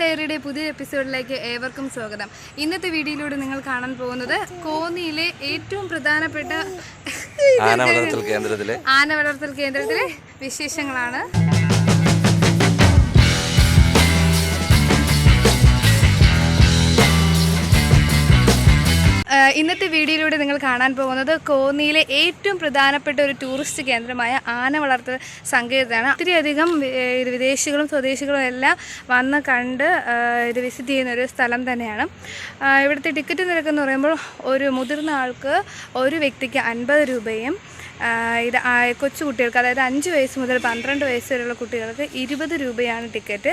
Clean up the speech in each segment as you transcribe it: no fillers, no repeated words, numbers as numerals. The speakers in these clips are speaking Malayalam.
ഡയറിയുടെ പുതിയ എപ്പിസോഡിലേക്ക് ഏവർക്കും സ്വാഗതം. ഇന്നത്തെ വീഡിയോയിലൂടെ നിങ്ങൾ കാണാൻ പോകുന്നത് കോന്നിയിലെ ഏറ്റവും പ്രധാനപ്പെട്ട ആന വളർത്തൽ കേന്ദ്രത്തിലെ വിശേഷങ്ങളാണ്. ഇന്നത്തെ വീഡിയോയിലൂടെ നിങ്ങൾ കാണാൻ പോകുന്നത് കോന്നിയിലെ ഏറ്റവും പ്രധാനപ്പെട്ട ഒരു ടൂറിസ്റ്റ് കേന്ദ്രമായ ആന വളർത്തൽ സങ്കേതമാണ്. ഒത്തിരിയധികം വിദേശികളും സ്വദേശികളും എല്ലാം വന്ന് കണ്ട് ഇത് വിസിറ്റ് ചെയ്യുന്ന ഒരു സ്ഥലം തന്നെയാണ്. ഇവിടുത്തെ ടിക്കറ്റ് നിരക്കെന്ന് പറയുമ്പോൾ ഒരു മുതിർന്ന ആൾക്ക് ഒരു വ്യക്തിക്ക് 50 രൂപയും ഇത് കൊച്ചു കുട്ടികൾക്ക്, അതായത് 5 വയസ്സ് മുതൽ 12 വയസ്സ് വരെയുള്ള കുട്ടികൾക്ക് 20 രൂപയാണ് ടിക്കറ്റ്.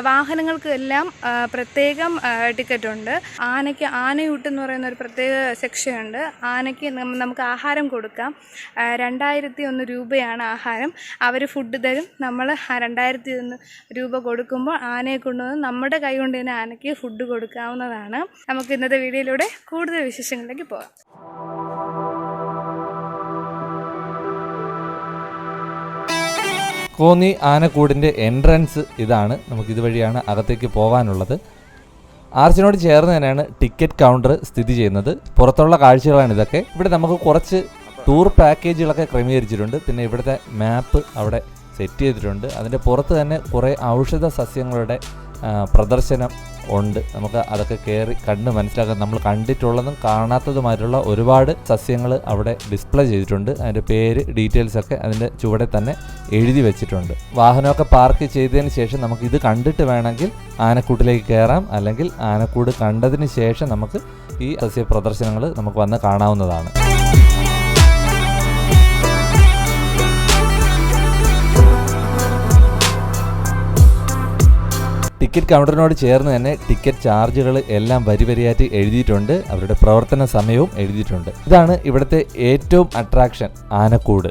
വാഹനങ്ങൾക്ക് എല്ലാം പ്രത്യേകം ടിക്കറ്റുണ്ട്. ആനയ്ക്ക് ആനയൂട്ടെന്ന് പറയുന്ന ഒരു പ്രത്യേക സെക്ഷൻ ഉണ്ട്. ആനയ്ക്ക് നമുക്ക് ആഹാരം കൊടുക്കാം. 2001 രൂപയാണ് ആഹാരം. അവർ ഫുഡ് തരും. നമ്മൾ 2001 രൂപ കൊടുക്കുമ്പോൾ ആനയെ കൊണ്ടുവന്ന് നമ്മുടെ കൈ കൊണ്ട് തന്നെ ആനയ്ക്ക് ഫുഡ് കൊടുക്കാവുന്നതാണ്. നമുക്ക് ഇന്നത്തെ വീഡിയോയിലൂടെ കൂടുതൽ വിശേഷങ്ങളിലേക്ക് പോകാം. കോന്നി ആനക്കൂടിൻ്റെ എൻട്രൻസ് ഇതാണ്. നമുക്കിതുവഴിയാണ് അകത്തേക്ക് പോകാനുള്ളത്. ആർച്ചിനോട് ചേർന്ന് തന്നെയാണ് ടിക്കറ്റ് കൗണ്ടർ സ്ഥിതി ചെയ്യുന്നത്. പുറത്തുള്ള കാഴ്ചകളാണ് ഇതൊക്കെ. ഇവിടെ നമുക്ക് കുറച്ച് ടൂർ പാക്കേജുകളൊക്കെ ക്രമീകരിച്ചിട്ടുണ്ട്. പിന്നെ ഇവിടുത്തെ മാപ്പ് അവിടെ സെറ്റ് ചെയ്തിട്ടുണ്ട്. അതിൻ്റെ പുറത്ത് തന്നെ കുറേ ഔഷധ സസ്യങ്ങളുടെ പ്രദർശനം ഉണ്ട്. നമുക്ക് അതൊക്കെ കയറി കണ്ട് മനസ്സിലാക്കാൻ, നമ്മൾ കണ്ടിട്ടുള്ളതും കാണാത്തതുമായിട്ടുള്ള ഒരുപാട് സസ്യങ്ങൾ അവിടെ ഡിസ്പ്ലേ ചെയ്തിട്ടുണ്ട്. അതിൻ്റെ പേര്, ഡീറ്റെയിൽസൊക്കെ അതിൻ്റെ ചുവടെ തന്നെ എഴുതി വെച്ചിട്ടുണ്ട്. വാഹനമൊക്കെ പാർക്ക് ചെയ്തതിന് ശേഷം നമുക്ക് ഇത് കണ്ടിട്ട് വേണമെങ്കിൽ ആനക്കൂട്ടിലേക്ക് കയറാം. അല്ലെങ്കിൽ ആനക്കൂട് കണ്ടതിന് ശേഷം നമുക്ക് ഈ സസ്യ പ്രദർശനങ്ങൾ നമുക്ക് വന്ന് കാണാവുന്നതാണ്. ടിക്കറ്റ് കൗണ്ടറിനോട് ചേർന്ന് തന്നെ ടിക്കറ്റ് ചാർജുകൾ എല്ലാം വരിയായിട്ട് എഴുതിയിട്ടുണ്ട്. അവരുടെ പ്രവർത്തന സമയവും എഴുതിയിട്ടുണ്ട്. ഇതാണ് ഇവിടുത്തെ ഏറ്റവും അട്രാക്ഷൻ, ആനക്കൂട്.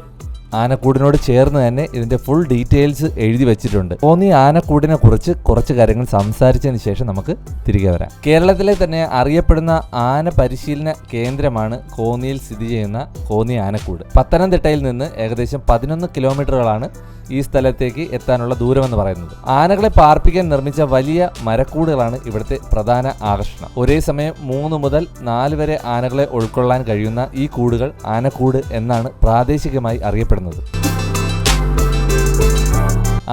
ആനക്കൂടിനോട് ചേർന്ന് തന്നെ ഇതിൻ്റെ ഫുൾ ഡീറ്റെയിൽസ് എഴുതി വെച്ചിട്ടുണ്ട്. കോന്നി ആനക്കൂടിനെ കുറിച്ച് കുറച്ച് കാര്യങ്ങൾ സംസാരിച്ചതിന് ശേഷം നമുക്ക് തിരികെ വരാം. കേരളത്തിലെ തന്നെ അറിയപ്പെടുന്ന ആന പരിശീലന കേന്ദ്രമാണ് കോന്നിയിൽ സ്ഥിതി ചെയ്യുന്ന കോന്നി ആനക്കൂട്. പത്തനംതിട്ടയിൽ നിന്ന് ഏകദേശം 11 കിലോമീറ്ററുകളാണ് ഈ സ്ഥലത്തേക്ക് എത്താനുള്ള ദൂരമെന്ന് പറയുന്നത്. ആനകളെ പാർപ്പിക്കാൻ നിർമ്മിച്ച വലിയ മരക്കൂടുകളാണ് ഇവിടുത്തെ പ്രധാന ആകർഷണം. ഒരേ സമയം 3 മുതൽ 4 വരെ ആനകളെ ഉൾക്കൊള്ളാൻ കഴിയുന്ന ഈ കൂടുകൾ ആനക്കൂട് എന്നാണ് പ്രാദേശികമായി അറിയപ്പെടുന്നത്.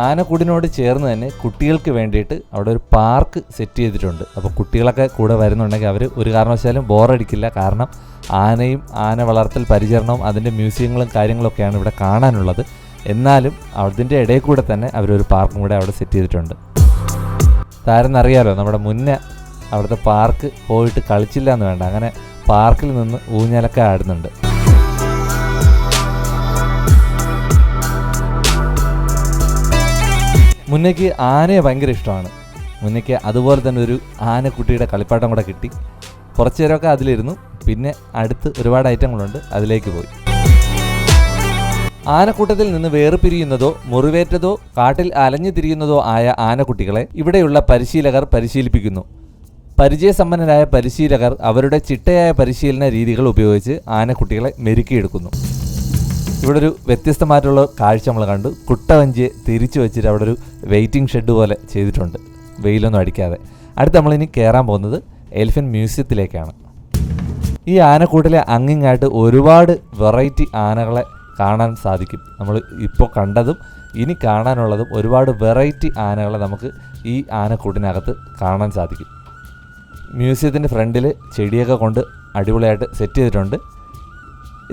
ആനക്കൂടിനോട് ചേർന്ന് തന്നെ കുട്ടികൾക്ക് വേണ്ടിയിട്ട് അവിടെ ഒരു പാർക്ക് സെറ്റ് ചെയ്തിട്ടുണ്ട്. അപ്പോൾ കുട്ടികളൊക്കെ കൂടെ വരുന്നുണ്ടെങ്കിൽ അവർ ഒരു കാരണവശാലും ബോറടിക്കില്ല. കാരണം ആനയും ആന വളർത്തൽ പരിചരണവും അതിൻ്റെ മ്യൂസിയങ്ങളും കാര്യങ്ങളൊക്കെയാണ് ഇവിടെ കാണാനുള്ളത്. എന്നാലും അതിൻ്റെ ഇടയിൽ കൂടെ തന്നെ അവരൊരു പാർക്കും കൂടെ അവിടെ സെറ്റ് ചെയ്തിട്ടുണ്ട്. താരെന്നറിയാലോ, നമ്മുടെ മുന്നേ അവിടുത്തെ പാർക്ക് പോയിട്ട് കളിച്ചില്ല എന്ന് വേണ്ട, അങ്ങനെ പാർക്കിൽ നിന്ന് ഊഞ്ഞാലൊക്കെ ആടുന്നുണ്ട്. മുന്നേക്ക് ആനയെ ഭയങ്കര ഇഷ്ടമാണ്. മുന്നേക്ക് അതുപോലെ തന്നെ ഒരു ആനക്കുട്ടിയുടെ കളിപ്പാട്ടം കൂടെ കിട്ടി. കുറച്ചു നേരമൊക്കെ അതിലിരുന്നു. പിന്നെ അടുത്ത് ഒരുപാട് ഐറ്റങ്ങളുണ്ട്, അതിലേക്ക് പോയി. ആനക്കൂട്ടത്തിൽ നിന്ന് വേർപിരിയുന്നതോ മുറിവേറ്റതോ കാട്ടിൽ അലഞ്ഞു തിരിയുന്നതോ ആയ ആനക്കുട്ടികളെ ഇവിടെയുള്ള പരിശീലകർ പരിശീലിപ്പിക്കുന്നു. പരിചയസമ്പന്നരായ പരിശീലകർ അവരുടെ ചിട്ടയായ പരിശീലന രീതികൾ ഉപയോഗിച്ച് ആനക്കുട്ടികളെ മെരുക്കിയെടുക്കുന്നു. ഇവിടെ ഒരു വ്യത്യസ്തമായിട്ടുള്ള കാഴ്ച നമ്മൾ കണ്ടു. കുട്ടവഞ്ചിയെ തിരിച്ചു വെച്ചിട്ട് അവിടെ ഒരു വെയിറ്റിംഗ് ഷെഡ് പോലെ ചെയ്തിട്ടുണ്ട്, വെയിലൊന്നും അടിക്കാതെ. അടുത്ത് നമ്മളിനി കയറാൻ പോകുന്നത് എലിഫന്റ് മ്യൂസിയത്തിലേക്കാണ്. ഈ ആനക്കൂട്ടിലെ അങ്ങിങ്ങായിട്ട് ഒരുപാട് വെറൈറ്റി ആനകളെ കാണാൻ സാധിക്കും. നമ്മൾ ഇപ്പോൾ കണ്ടതും ഇനി കാണാനുള്ളതും ഒരുപാട് വെറൈറ്റി ആനകളെ നമുക്ക് ഈ ആനക്കൂട്ടിനകത്ത് കാണാൻ സാധിക്കും. മ്യൂസിയത്തിൻ്റെ ഫ്രണ്ടിൽ ചെടിയൊക്കെ കൊണ്ട് അടിപൊളിയായിട്ട് സെറ്റ് ചെയ്തിട്ടുണ്ട്.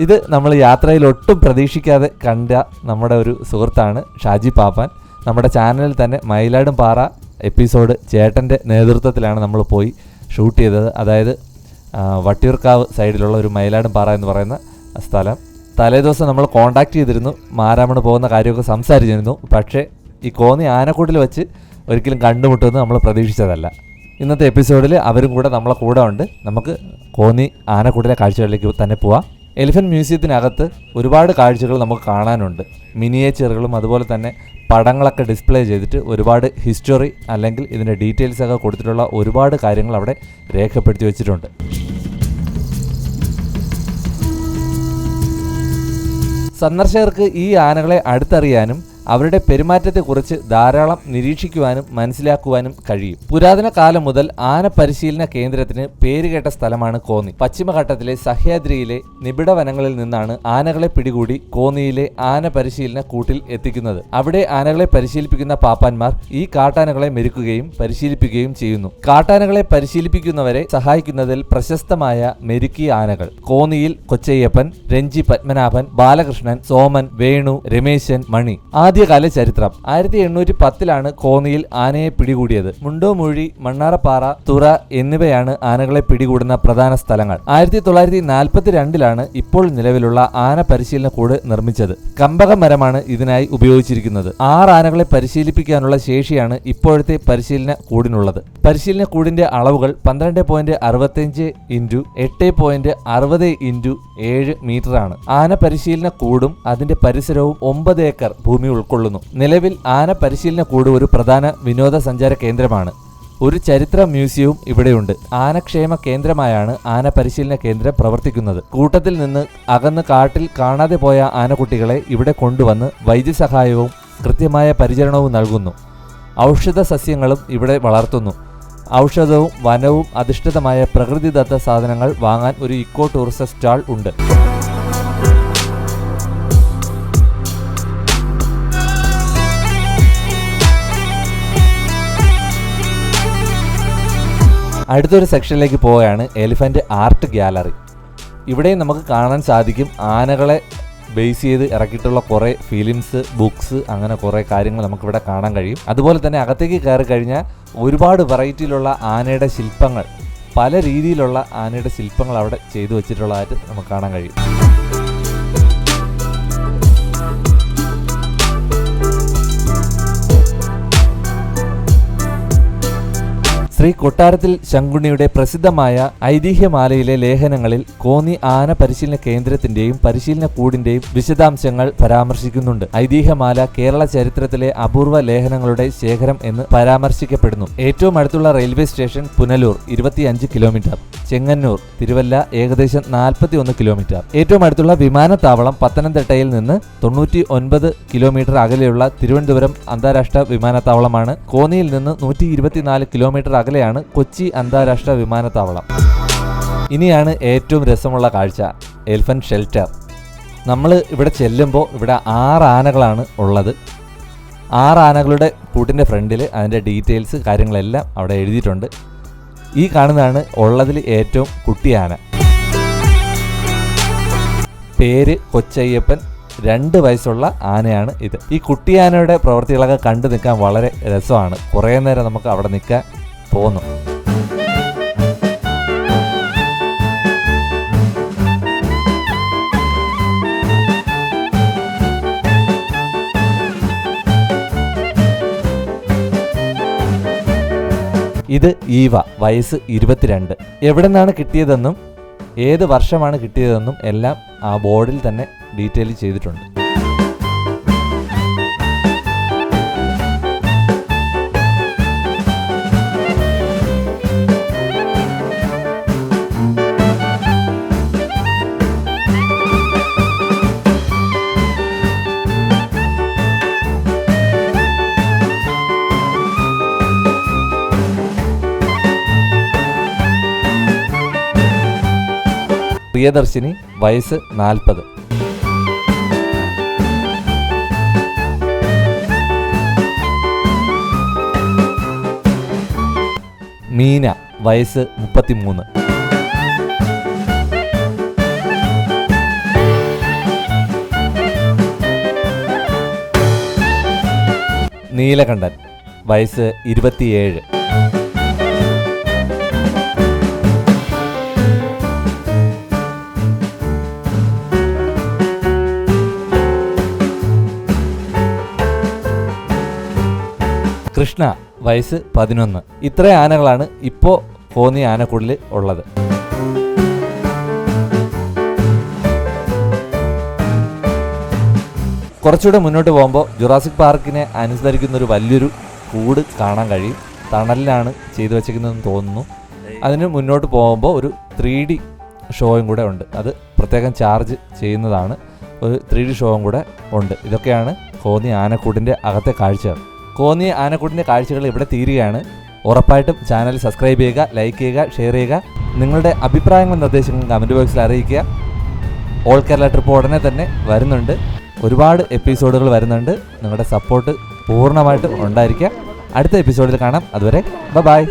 ഇത് നമ്മൾ യാത്രയിൽ ഒട്ടും പ്രതീക്ഷിക്കാതെ കണ്ട നമ്മുടെ ഒരു സുഹൃത്താണ് ഷാജി പാപ്പാൻ. നമ്മുടെ ചാനലിൽ തന്നെ മയിലാടും പാറ എപ്പിസോഡ് ചേട്ടൻ്റെ നേതൃത്വത്തിലാണ് നമ്മൾ പോയി ഷൂട്ട് ചെയ്തത്. അതായത് വട്ടിയൂർക്കാവ് സൈഡിലുള്ള ഒരു മയിലാടും പാറ എന്ന് പറയുന്ന സ്ഥലം. തലേദിവസം നമ്മൾ കോൺടാക്ട് ചെയ്തിരുന്നു, മാരാമണ് പോകുന്ന കാര്യമൊക്കെ സംസാരിച്ചിരുന്നു. പക്ഷേ ഈ കോന്നി ആനക്കൂട്ടിൽ വെച്ച് ഒരിക്കലും കണ്ടുമുട്ടുമെന്ന് നമ്മൾ പ്രതീക്ഷിച്ചതല്ല. ഇന്നത്തെ എപ്പിസോഡിൽ അവരും കൂടെ നമ്മളെ കൂടെ ഉണ്ട്. നമുക്ക് കോന്നി ആനക്കൂട്ടിലെ കാഴ്ചകളിലേക്ക് തന്നെ പോവാം. എലിഫന്റ് മ്യൂസിയത്തിനകത്ത് ഒരുപാട് കാഴ്ചകൾ നമുക്ക് കാണാനുണ്ട്. മിനിയേച്ചറുകളും അതുപോലെ തന്നെ പടങ്ങളൊക്കെ ഡിസ്പ്ലേ ചെയ്തിട്ട് ഒരുപാട് ഹിസ്റ്ററി അല്ലെങ്കിൽ ഇതിൻ്റെ ഡീറ്റെയിൽസൊക്കെ കൊടുത്തിട്ടുള്ള ഒരുപാട് കാര്യങ്ങൾ അവിടെ രേഖപ്പെടുത്തി വെച്ചിട്ടുണ്ട്. സന്ദർശകർക്ക് ഈ ആനകളെ അടുത്തറിയാനും അവരുടെ പെരുമാറ്റത്തെക്കുറിച്ച് ധാരാളം നിരീക്ഷിക്കുവാനും മനസ്സിലാക്കുവാനും കഴിയും. പുരാതന കാലം മുതൽ ആന പരിശീലന കേന്ദ്രത്തിന് പേരുകേട്ട സ്ഥലമാണ് കോന്നി. പശ്ചിമഘട്ടത്തിലെ സഹ്യാദ്രിയിലെ നിബിഡ വനങ്ങളിൽ നിന്നാണ് ആനകളെ പിടികൂടി കോന്നിയിലെ ആന പരിശീലന കൂട്ടിൽ എത്തിക്കുന്നത്. അവിടെ ആനകളെ പരിശീലിപ്പിക്കുന്ന പാപ്പാന്മാർ ഈ കാട്ടാനകളെ മെരുക്കുകയും പരിശീലിപ്പിക്കുകയും ചെയ്യുന്നു. കാട്ടാനകളെ പരിശീലിപ്പിക്കുന്നവരെ സഹായിക്കുന്നതിൽ പ്രശസ്തമായ മെരുക്കിയ ആനകൾ കോന്നിയിൽ കൊച്ചയ്യപ്പൻ, രഞ്ജി പത്മനാഭൻ, ബാലകൃഷ്ണൻ, സോമൻ, വേണു, രമേശൻ, മണി. ആദ്യകാല ചരിത്രം. 1810 കോന്നിയിൽ ആനയെ പിടികൂടിയത്. മുണ്ടോമൂഴി, മണ്ണാറപ്പാറ, തുറ എന്നിവയാണ് ആനകളെ പിടികൂടുന്ന പ്രധാന സ്ഥലങ്ങൾ. 1942 ഇപ്പോൾ നിലവിലുള്ള ആന പരിശീലന കൂട് നിർമ്മിച്ചത്. കമ്പക മരമാണ് ഇതിനായി ഉപയോഗിച്ചിരിക്കുന്നത്. 6 ആനകളെ പരിശീലിപ്പിക്കാനുള്ള ശേഷിയാണ് ഇപ്പോഴത്തെ പരിശീലന കൂടിനുള്ളത്. പരിശീലന കൂടിന്റെ അളവുകൾ 12.65 × 8.60 × 7 മീറ്ററാണ്. ആന പരിശീലന കൂടും അതിന്റെ പരിസരവും 9 ഏക്കർ ഭൂമി ഉൾക്കൊള്ളുന്നു. നിലവിൽ ആന പരിശീലന കൂട് ഒരു പ്രധാന വിനോദസഞ്ചാര കേന്ദ്രമാണ്. ഒരു ചരിത്ര മ്യൂസിയവും ഇവിടെയുണ്ട്. ആനക്ഷേമ കേന്ദ്രമായാണ് ആന പരിശീലന കേന്ദ്രം പ്രവർത്തിക്കുന്നത്. കൂട്ടത്തിൽ നിന്ന് അകന്ന് കാട്ടിൽ കാണാതെ പോയ ആനക്കുട്ടികളെ ഇവിടെ കൊണ്ടുവന്ന് വൈദ്യസഹായവും കൃത്യമായ പരിചരണവും നൽകുന്നു. ഔഷധ സസ്യങ്ങളും ഇവിടെ വളർത്തുന്നു. ഔഷധവും വനവും അധിഷ്ഠിതമായ പ്രകൃതിദത്ത സാധനങ്ങൾ വാങ്ങാൻ ഒരു ഇക്കോ ടൂറിസം സ്റ്റാൾ ഉണ്ട്. അടുത്തൊരു സെക്ഷനിലേക്ക് പോവുകയാണ് എലിഫന്റ് ആർട്ട് ഗ്യാലറി. ഇവിടെ നമുക്ക് കാണാൻ സാധിക്കും ആനകളെ ബേസ് ചെയ്ത് ഇറക്കിയിട്ടുള്ള കുറേ ഫിലിംസ്, ബുക്സ്, അങ്ങനെ കുറേ കാര്യങ്ങൾ നമുക്കിവിടെ കാണാൻ കഴിയും. അതുപോലെ തന്നെ അകത്തേക്ക് കയറി കഴിഞ്ഞാൽ ഒരുപാട് വെറൈറ്റിയിലുള്ള ആനയുടെ ശില്പങ്ങൾ, പല രീതിയിലുള്ള ആനയുടെ ശില്പങ്ങൾ അവിടെ ചെയ്തു വെച്ചിട്ടുള്ളതായിട്ട് നമുക്ക് കാണാൻ കഴിയും. ശ്രീ കൊട്ടാരത്തിൽ ശങ്കുണ്ണിയുടെ പ്രസിദ്ധമായ ഐതിഹ്യമാലയിലെ ലേഖനങ്ങളിൽ കോന്നി ആന പരിശീലന കേന്ദ്രത്തിന്റെയും പരിശീലന കൂടിന്റെയും വിശദാംശങ്ങൾ പരാമർശിക്കുന്നുണ്ട്. ഐതിഹ്യമാല കേരള ചരിത്രത്തിലെ അപൂർവ ലേഖനങ്ങളുടെ ശേഖരം എന്ന് പരാമർശിക്കപ്പെടുന്നു. ഏറ്റവും അടുത്തുള്ള railway station Punalur 25 kilometre, Chengannur, Thiruvalla ഏകദേശം 41 കിലോമീറ്റർ. ഏറ്റവും അടുത്തുള്ള വിമാനത്താവളം പത്തനംതിട്ടയിൽ നിന്ന് 99 കിലോമീറ്റർ അകലെയുള്ള തിരുവനന്തപുരം അന്താരാഷ്ട്ര വിമാനത്താവളമാണ്. കോന്നിയിൽ നിന്ന് 124 കിലോമീറ്റർ അകലെയാണ് കൊച്ചി അന്താരാഷ്ട്ര വിമാനത്താവളം. ഇനിയാണ് ഏറ്റവും രസമുള്ള കാഴ്ച, എലിഫന്റ് ഷെൽട്ടർ. നമ്മൾ ഇവിടെ ചെല്ലുമ്പോൾ ഇവിടെ 6 ആനകളാണ് ഉള്ളത്. 6 ആനകളുടെ കൂട്ടിൻ്റെ ഫ്രണ്ടിൽ അതിൻ്റെ ഡീറ്റെയിൽസ് കാര്യങ്ങളെല്ലാം അവിടെ എഴുതിയിട്ടുണ്ട്. ഈ കാണുന്നതാണ് ഉള്ളതിൽ ഏറ്റവും കുട്ടി ആന. പേര് കൊച്ചയ്യപ്പൻ. 2 വയസ്സുള്ള ആനയാണ് ഇത്. ഈ കുട്ടിയാനയുടെ പ്രവൃത്തികളൊക്കെ കണ്ടു നിൽക്കാൻ വളരെ രസമാണ്. കുറേ നേരം നമുക്ക് അവിടെ നിൽക്കാൻ തോന്നും. ഇത് ഈവ, വയസ്സ് 22. എവിടെ നിന്നാണ് കിട്ടിയതെന്നും ഏത് വർഷമാണ് കിട്ടിയതെന്നും എല്ലാം ആ ബോർഡിൽ തന്നെ ഡീറ്റെയിൽ ചെയ്തിട്ടുണ്ട്. പ്രിയദർശിനി, വയസ്സ് 40. മീന, വയസ്സ് 33. നീലകണ്ഠൻ, വയസ്സ് 27. കൃഷ്ണ, വയസ്സ് 11. ഇത്ര ആനകളാണ് ഇപ്പോൾ കോന്നി ആനക്കൂടിൽ ഉള്ളത്. കുറച്ചുകൂടെ മുന്നോട്ട് പോകുമ്പോൾ ജുറാസിക് പാർക്കിനെ അനുസരിക്കുന്ന ഒരു വലിയൊരു കൂട് കാണാൻ കഴിയും. തണലിലാണ് ചെയ്തു വച്ചിരിക്കുന്നതെന്ന് തോന്നുന്നു. അതിന് മുന്നോട്ട് പോകുമ്പോൾ ഒരു 3D ഷോയും കൂടെ ഉണ്ട്. അത് പ്രത്യേകം ചാർജ് ചെയ്യുന്നതാണ്. ഒരു 3D ഷോയും കൂടെ ഉണ്ട്. ഇതൊക്കെയാണ് കോന്നി ആനക്കൂടിൻ്റെ അകത്തെ കാഴ്ചകൾ. കോന്നി ആനക്കൂടിൻ്റെ കാഴ്ചകൾ ഇവിടെ തീരുകയാണ്. ഉറപ്പായിട്ടും ചാനൽ സബ്സ്ക്രൈബ് ചെയ്യുക, ലൈക്ക് ചെയ്യുക, ഷെയർ ചെയ്യുക. നിങ്ങളുടെ അഭിപ്രായങ്ങളും നിർദ്ദേശങ്ങളും കമൻറ്റ് ബോക്സിൽ അറിയിക്കുക. ഓൾ കേരള ട്രിപ്പ് ഉടനെ തന്നെ വരുന്നുണ്ട്. ഒരുപാട് എപ്പിസോഡുകൾ വരുന്നുണ്ട്. നിങ്ങളുടെ സപ്പോർട്ട് പൂർണ്ണമായിട്ടും ഉണ്ടായിരിക്കുക. അടുത്ത എപ്പിസോഡിൽ കാണാം. അതുവരെ ബൈ.